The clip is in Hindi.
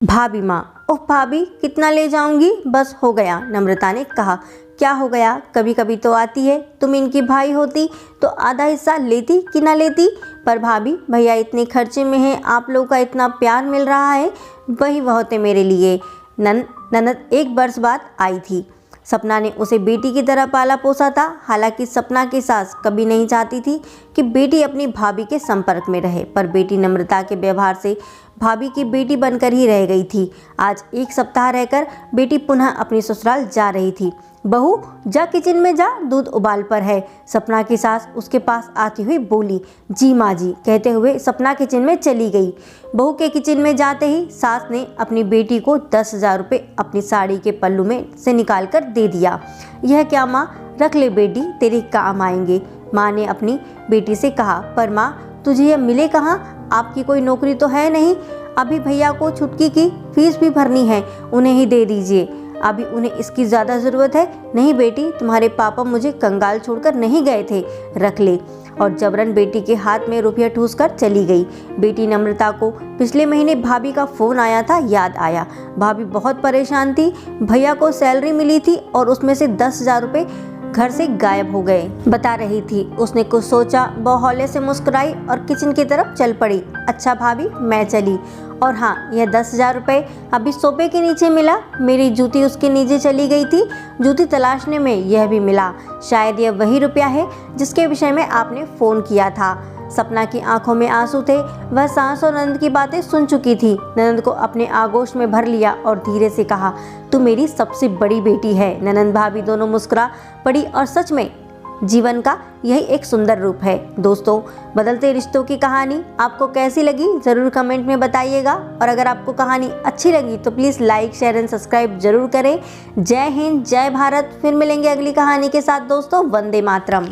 भाभी माँ, ओह भाभी कितना ले जाऊंगी, बस हो गया। नम्रता ने कहा, क्या हो गया, कभी कभी तो आती है। तुम इनकी भाई होती तो आधा हिस्सा लेती कि ना लेती। पर भाभी, भैया इतने खर्चे में हैं, आप लोगों का इतना प्यार मिल रहा है, वही बहुत है मेरे लिए। ननद 1 वर्ष बाद आई थी। सपना ने उसे बेटी की तरह पाला पोसा था। हालांकि सपना की सास कभी नहीं चाहती थी कि बेटी अपनी भाभी के संपर्क में रहे, पर बेटी नम्रता के व्यवहार से भाभी की बेटी बनकर ही रह गई थी। आज 1 सप्ताह रहकर बेटी पुनः अपनी ससुराल जा रही थी। बहू जा किचन में जा, दूध उबाल पर है। सपना की सास उसके पास आती हुई बोली, जी माँ जी, कहते हुए सपना किचन में चली गई। बहू के किचन में जाते ही सास ने अपनी बेटी को 10,000 रुपये अपनी साड़ी के पल्लू में से निकाल कर दे दिया। यह क्या माँ, रख ले बेटी, तेरे काम आएंगे। माँ ने अपनी बेटी से कहा, पर माँ तुझे यह मिले कहाँ, आपकी कोई नौकरी तो है नहीं। अभी भैया को छुटकी की फीस भी भरनी है, उन्हें ही दे दीजिए, अभी उन्हें इसकी ज़्यादा ज़रूरत है। नहीं बेटी, तुम्हारे पापा मुझे कंगाल छोड़कर नहीं गए थे, रख ले। और जबरन बेटी के हाथ में रुपया ठूस कर चली गई। बेटी नम्रता को पिछले महीने भाभी का फ़ोन आया था, याद आया। भाभी बहुत परेशान थी, भैया को सैलरी मिली थी और उसमें से 10,000 रुपये घर से गायब हो गए, बता रही थी। उसने कुछ सोचा, बहौले से मुस्कुराई और किचन की तरफ चल पड़ी। अच्छा भाभी, मैं चली। और हाँ, यह 10,000 रुपये अभी सोफे के नीचे मिला। मेरी जूती उसके नीचे चली गई थी, जूती तलाशने में यह भी मिला। शायद यह वही रुपया है जिसके विषय में आपने फ़ोन किया था। सपना की आंखों में आंसू थे। वह सास और ननद की बातें सुन चुकी थी। ननद को अपने आगोश में भर लिया और धीरे से कहा, तू मेरी सबसे बड़ी बेटी है। ननद भाभी दोनों मुस्कुरा पड़ी और सच में जीवन का यही एक सुंदर रूप है। दोस्तों, बदलते रिश्तों की कहानी आपको कैसी लगी ज़रूर कमेंट में बताइएगा। और अगर आपको कहानी अच्छी लगी तो please like, share and subscribe जरूर करें। जय हिंद, जय भारत। फिर मिलेंगे अगली कहानी के साथ दोस्तों। वंदे मातरम।